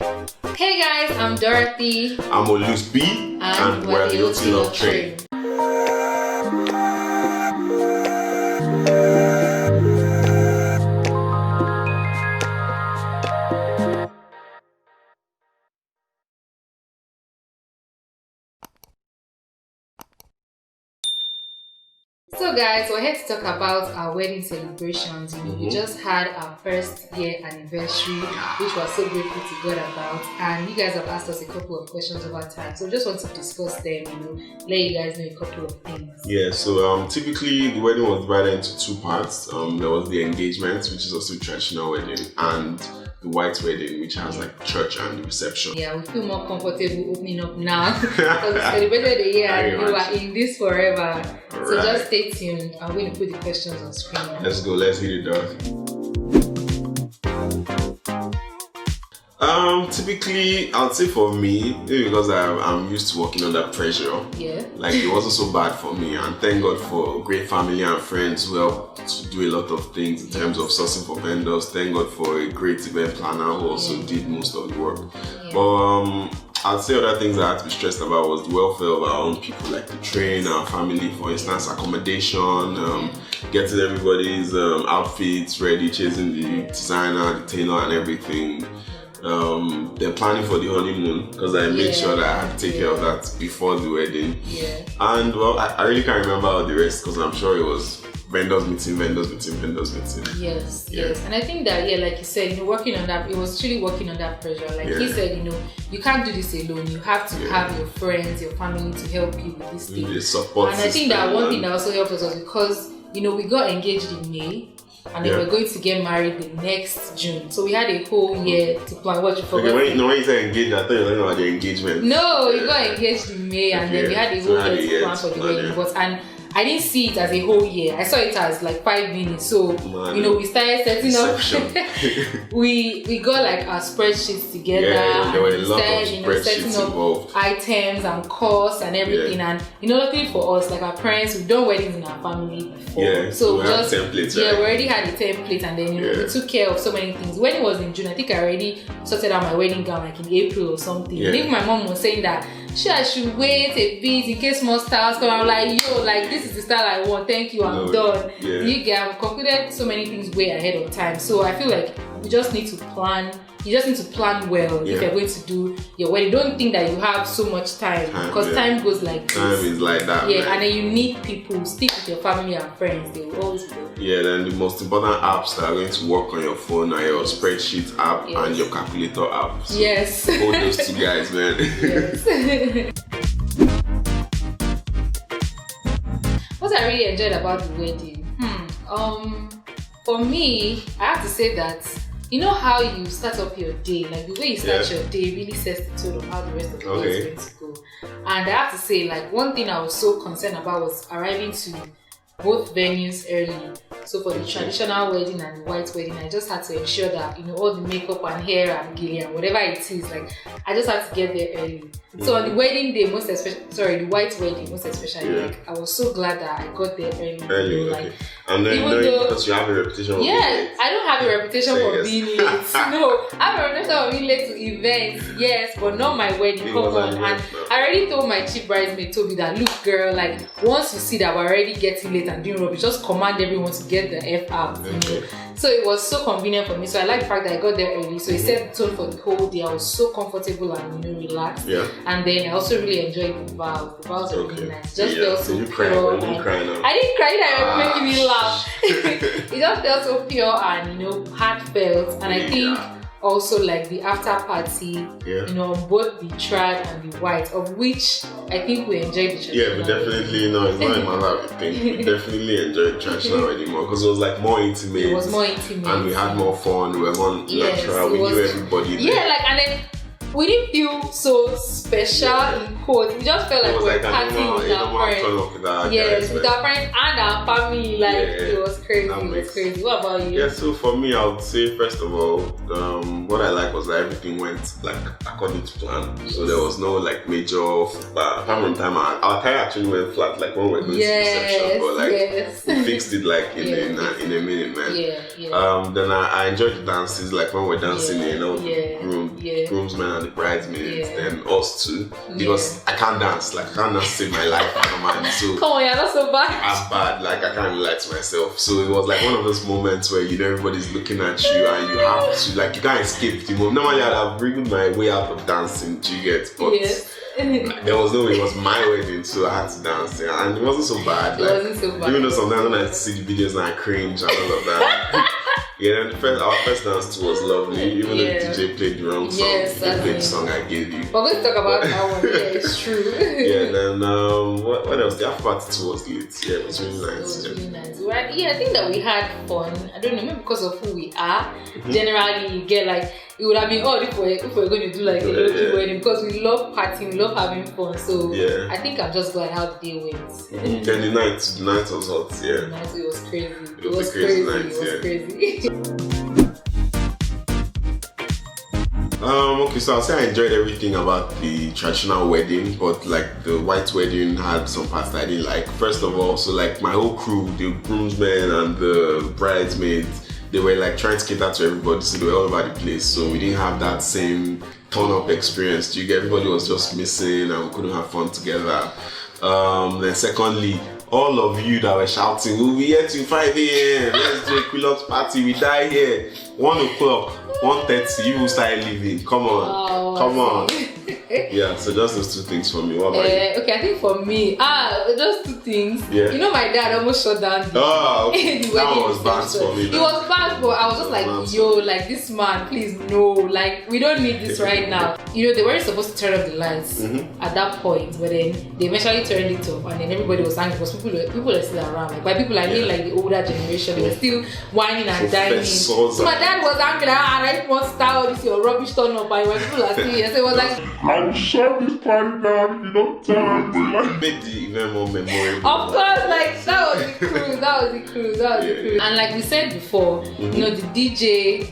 Hey guys, I'm Dorothy. I'm Olus B, and we're the Untitled Chapter. So guys, we're here to talk about our wedding celebrations. We just had our first year anniversary, which we're so grateful to God about. And you guys have asked us a couple of questions over time. So just want to discuss them, let you guys know a couple of things. Yeah, so typically the wedding was divided into two parts. There was the engagement, which is also a traditional wedding, and the white wedding, which has like church and reception. Yeah, we feel more comfortable opening up now because we celebrated the year and we were in this forever. All so right. just stay tuned. I'm going to put the questions on screen. Let's go, let's hit it, Dorothy. Typically, I'd say for me, maybe because I'm used to working under pressure. Yeah. Like it wasn't so bad for me, and thank God for great family and friends who helped to do a lot of things in terms of sourcing for vendors. Thank God for a great event planner who also did most of the work. Yeah. But I'd say other things I had to be stressed about was the welfare of our own people, like the train, our family, for instance, accommodation, getting everybody's outfits ready, chasing the designer, the tailor, and everything. Then planning for the honeymoon, because I made sure that I had to take care of that before the wedding. Yeah. And well, I really can't remember all the rest because I'm sure it was vendors meeting. Yes. And I think that, like you said, working on that, it was really working under pressure. Like he said, you can't do this alone. You have to have your friends, your family to help you with this thing. The support and I think that one thing that also helped us was because, we got engaged in May. And then we're going to get married the next June. So we had a whole year to plan. What you forgot? Okay, when you said engaged, I thought you were talking about the engagement. No, we got engaged in May and then we had a whole year to plan for the wedding. And I didn't see it as a whole year. I saw it as like 5 minutes. So, we started setting up. we got like our spreadsheets together. Yeah, there were a lot of setting spreadsheets up involved. Items and costs and everything. And, luckily for us, like our parents, we've done weddings in our family before. Yeah, so we had templates, we already had a template and then, we took care of so many things. When it was in June, I think I already sorted out my wedding gown like in April or something. Yeah. I think my mom was saying that, I should wait a bit in case more styles come. I'm like, this is the style I want. Thank you, I'm done. Yeah. I've concluded so many things way ahead of time. So I feel like you just need to plan. You just need to plan well if you're going to do your wedding. Don't think that you have so much time because time goes like this. Time is like that. Yeah, and then you need people. Stick with your family and friends. They will always go. Yeah, then the most important apps that are going to work on your phone are your spreadsheet app and your calculator app. So hold those two guys, man. Yes. What I really enjoyed about the wedding, for me, I have to say that how you start up your day, like the way you start your day really sets the tone of how the rest of the day is going to go. And I have to say, like one thing I was so concerned about was arriving to both venues early. So for the traditional wedding and the white wedding, I just had to ensure that all the makeup and hair and gear and whatever it is, like I just had to get there early. So on the wedding day, the white wedding most especially, like I was so glad that I got there early. Like, and then because you have a reputation of being late. I don't have a reputation for being late. No, I have a reputation of being late to events, yes, but not my wedding. Come on. And I already told my chief bridesmaid Toby that, look girl, like once you see that we're already getting late and doing rubbish, just command everyone to get the F out. So it was so convenient for me. So I like the fact that I got there early. So it set the tone for the whole day. I was so comfortable and relaxed. Yeah. And then I also really enjoyed the vows. The vows were really nice. Just felt so pure. I didn't cry. I didn't cry. That was making me laugh. It just felt so pure and heartfelt. And I think also like the after party, on both the trad and the white, of which I think we enjoyed the traditional. Yeah, we definitely, it's not a matter of thing. We definitely enjoyed the traditional wedding more because it was like more intimate. It was more intimate. And we had more fun, we were more natural, we knew everybody there. Yeah, and then we didn't feel so special in quotes. We just felt like we were partying with our friends. Yes, with our friends and our family. Like it was crazy. It was crazy. What about you? Yeah, so for me, I would say first of all, what I like was that everything went like according to plan. So there was no like major. Apart from time, our tire actually went flat. Like when we were going to reception, but like we fixed it like in a minute, man. Then I enjoyed the dances, like when we're dancing, you know, groomsmen and the bridesmaids, then us too, because I can't dance, like I can't dance to save my life, man. So come on, you're not so bad. As bad, like I can't relate to myself. So it was like one of those moments where you know everybody's looking at you and you have to, like you can't escape the moment. Normally I'd have wriggled my way out of dancing, do you get? But there was no way, it was my wedding, so I had to dance, and it wasn't so bad. Like, it wasn't so bad. Even though sometimes when I see the videos and I cringe and all of that. Yeah, our first dance too was lovely. Even though the DJ played the wrong song, he played the song I gave you. But let's talk about that one. Yeah, it's true. Then what else? The after party too was lit. Yeah, it was really nice. It was really nice. I think that we had fun. I don't know, maybe because of who we are. Generally, you get like, it would have been odd if we're going to do like a low-key wedding, because we love partying, we love having fun. So I think I'm just glad how the day went. Then the night was hot. Yeah, the night, it was crazy. It was crazy. Night, it was crazy. Okay, so I'll say I enjoyed everything about the traditional wedding, but like the white wedding had some parts that I didn't like. First of all, so like my whole crew, the groomsmen and the bridesmaids, they were like trying to cater to everybody, so they were all over the place. So we didn't have that same turn-up experience. Everybody was just missing and we couldn't have fun together. Then secondly, all of you that were shouting, we'll be here till 5 a.m. Let's do a Quillox party, we die here. 1 o'clock, 1:30, you will start leaving. Come on. Yeah, so just those two things for me. What about you? Okay, I think for me, those two things. Yeah. You know, my dad almost shut down okay. That one was bad for me. It was bad, but I was just like, like this man, please no, like we don't need this right now. You know, they weren't supposed to turn off the lights at that point, but then they eventually turned it off, and then everybody was angry because people are still around. Like by people, I mean like the older generation, they were still whining and dining. So my dad was angry, like, I don't want to start all this your rubbish turn up, and when people are still here, so it was like, I'll shut this party down if you don't turn it. Made the event more memorable. Of course, like that was the cruise. And like we said before, you know, the DJ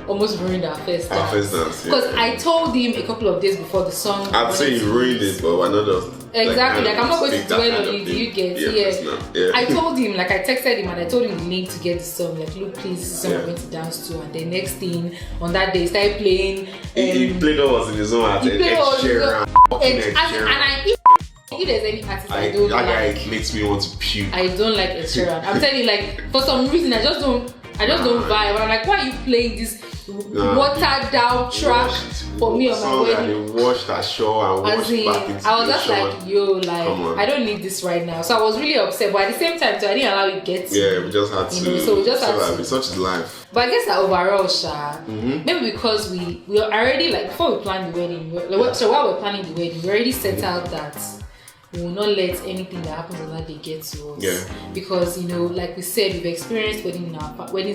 almost ruined our first dance. Because I told him a couple of days before the song. I'd say he ruined it, but we're not just. Exactly, like I'm not going to dwell on it. Do you get? Yeah. I told him, like I texted him and I told him the link to get the song. Like, look, please, this is song I'm going to dance to. And the next thing on that day, he started playing. He played what was in his own heart. He played what was in his own heart. If there's any artist I don't like, that guy makes me want to puke. I don't like Ed Sheeran. I'm telling you, like for some reason I just don't vibe. I'm like, why are you playing this watered down track for me on my wedding? They washed ashore and washed back into I was just like, yo, like I don't need this right now. So I was really upset, but at the same time, too, I didn't allow it to get to me. We just had to. So we just had to. Such is life. But I guess that overall, maybe because we already, like before we planned the wedding, so while we're planning the wedding, we already set out that we will not let anything that happens on that day get to us. Yeah. Because, you know, like we said, we've experienced weddings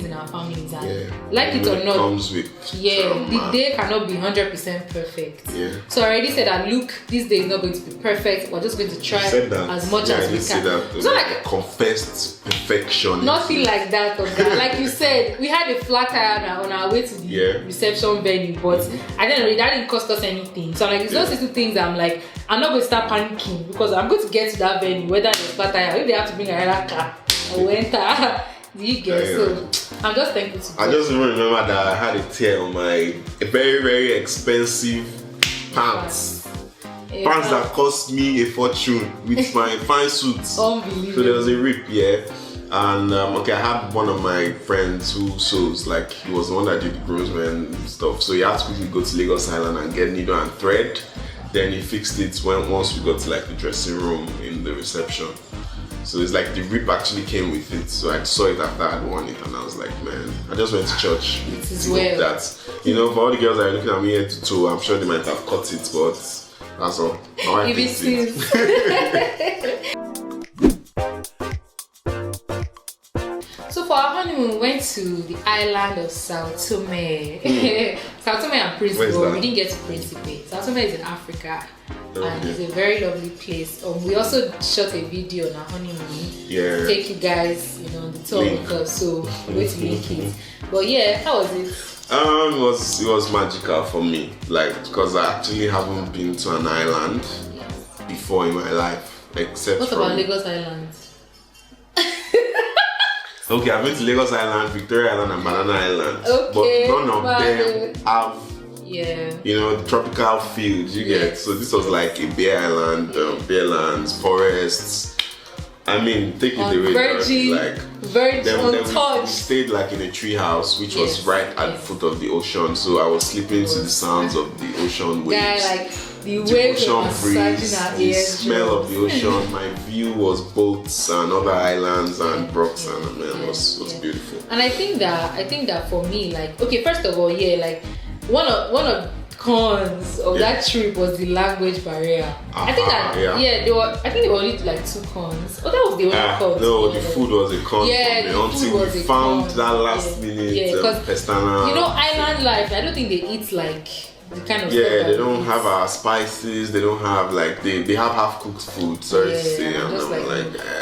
in our families, and like it or not, comes with the day cannot be 100% perfect. Yeah. So I already said that, look, this day is not going to be perfect. We're just going to try as much as we can. It's not like a confessed perfection. Nothing like that. Like you said, we had a flat tire on our way to the reception venue, but I don't know, that didn't cost us anything. So like, it's those little things I'm like, I'm not going to start panicking because I'm going to get to that venue, whether there's flat tire, if they have to bring another car, I will enter. Do you get? So I'm just thankful to I just remember that I had a tear on my very, very expensive pants. Pants that cost me a fortune with my fine suits. Unbelievable. So there was a rip, and I had one of my friends who sews, like he was the one that did the groomsmen stuff. So he had to quickly go to Lagos Island and get needle and thread. Then he fixed it once we got to like the dressing room in the reception. So it's like the rip actually came with it. So I saw it after I'd worn it and I was like, man, I just went to church. It is well. That, you know, for all the girls that are looking at me head to toe, I'm sure they might have cut it, but that's all. If it is. So for our honeymoon, went to the island of Sao Tome. Sao Tome and Principe, but we didn't get to Principe. Sao Tome is in Africa. And it's a very lovely place. We also shot a video on our honeymoon to take you guys, on the tour with us. So we're going to link it. But yeah, how was it? It was magical for me, because I actually haven't been to an island before in my life, except What about Lagos Island? Okay, I've been to Lagos Island, Victoria Island, and Banana Island, okay, but none of them have the tropical fields you get. So this was like a bare island, bare lands, forests. I mean, take it away. Virgin, we stayed like in a tree house, which was right at the foot of the ocean. So I was sleeping to the sounds of the ocean waves. The waves ocean were breeze, our the ears. smell of the ocean. My view was boats and other islands and rocks, and it was beautiful. And I think that for me, first of all, one of cons of that trip was the language barrier. I think there were only 2 cons. Oh, that was the only con. No, the food was a con. Until we found that last minute pestana. Island life. I don't think they eat the kind of stuff they don't have our spices. They don't have they have half-cooked food. Sorry to say,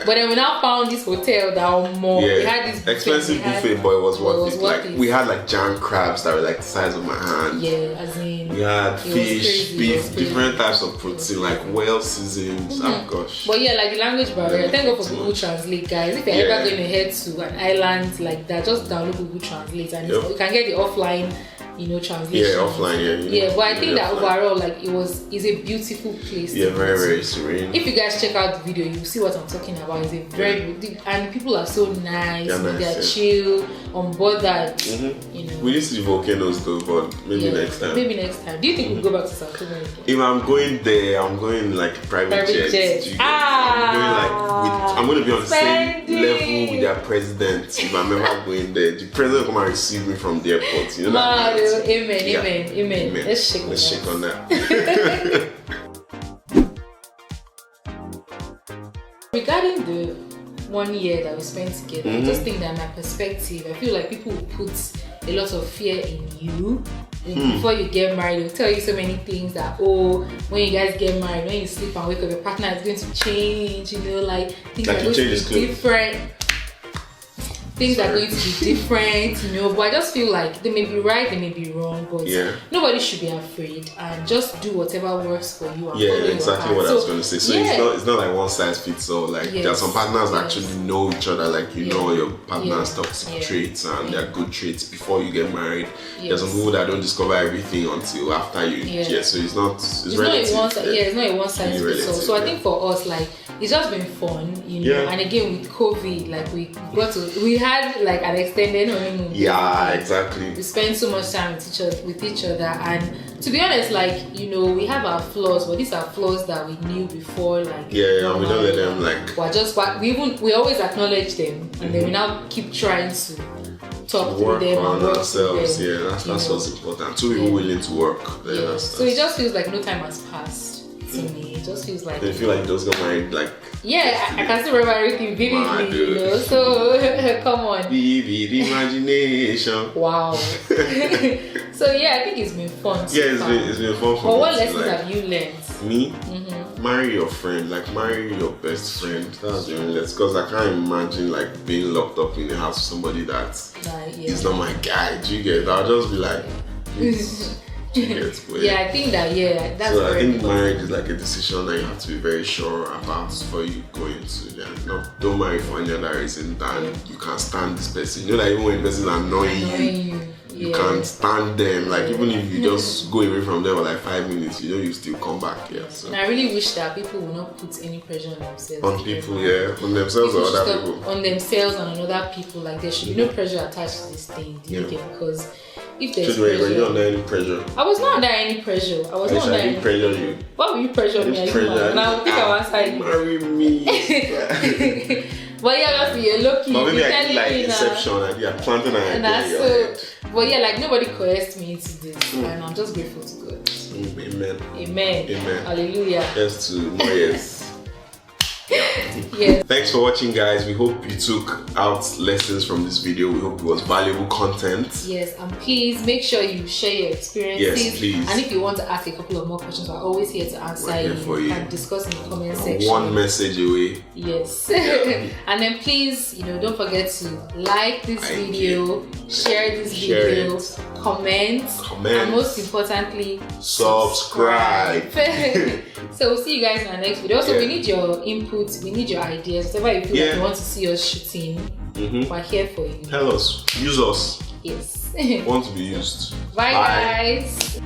But then we now found this hotel that we had this expensive buffet, but it was worth it. We had giant crabs that were the size of my hand. Yeah, as in we had fish, beef, different types of protein, well seasoned. Oh gosh. But the language barrier. Thank God for Google Translate, guys. If you're ever going to head to an island like that, just download Google Translate and you can get the offline. Translation. Yeah, offline. But I think that overall, it's a beautiful place. Yeah, very, very serene. If you guys check out the video, you'll see what I'm talking about. It's a very and people are so nice. They're chill, unbothered. We need to do volcanoes though, but maybe next time. Maybe next time. Do you think we'll go back to South America? If I'm going there, I'm going private jet. I'm going to be on the same level with their president. If I'm ever going there, the president will come and receive me from the airport. Amen. Let's shake on that. Regarding the 1 year that we spent together, I just think that my perspective, I feel like people will put a lot of fear in you. Before you get married, they'll tell you so many things that when you guys get married, when you sleep and wake up, your partner is going to change, things are going to be different. Things are going to be different, but I just feel like they may be right, they may be wrong, but nobody should be afraid and just do whatever works for you. And exactly what I was going to say. So it's not like one size fits all. There are some partners that actually know each other, know your partner's toxic traits and their good traits before you get married. There's some people that don't discover everything until after you. So it's relative. It's not a one size fits all. So I think for us, it's just been fun, and again with COVID, we had an extended honeymoon. Yeah, exactly. We spent so much time with each other, and to be honest, we have our flaws, but these are flaws that we knew before. We don't let them we always acknowledge them, and then we now keep trying to talk through them on and work ourselves. Them, that's what's important. Two people willing to work. So it just feels like no time has passed to me. It just feels like. Do you feel like those got married I can still remember everything vividly, So come on. Vivid imagination. Wow. So I think it's been fun. It's been fun for me. But what lessons have you learned? Me? Marry your friend, marry your best friend. That's the only lesson. Because I can't imagine being locked up in the house with somebody that is not my guy. Do you get it? I'll just be please. I think that's so I think marriage is a decision that you have to be very sure about before you go into don't marry for any other reason than you can't stand this person. Even when the person is annoying you can't stand them. Even if you just go away from them for 5 minutes, you still come back. So. And I really wish that people will not put any pressure on themselves. On people, on themselves or other people. On themselves and on other people. There should be no pressure attached to this thing. Because if there's pressure, were you under any pressure? I was not under any pressure. I was not under any pressure. You. Why would you pressure me? Now think I was like marry me. But you're lucky. But maybe I did exception. I did planting an idea. But nobody coerced me into this, and I'm just grateful to God. Amen. Hallelujah. Yes to more yes. Yes. Thanks for watching, guys. We hope you took out lessons from this video. We hope it was valuable content. Yes, and please make sure you share your experiences. Yes, please. And if you want to ask a couple of more questions, we're always here to answer you and discuss in the comment section. One message away. Yes. And then please, don't forget to like this video, share this video, comment, and most importantly, subscribe. So we'll see you guys in our next video. Also, we need your input, we need your ideas, whatever you feel like you want to see us shooting. We're here for you. Tell us, use us. Yes. Want to be used. Bye guys.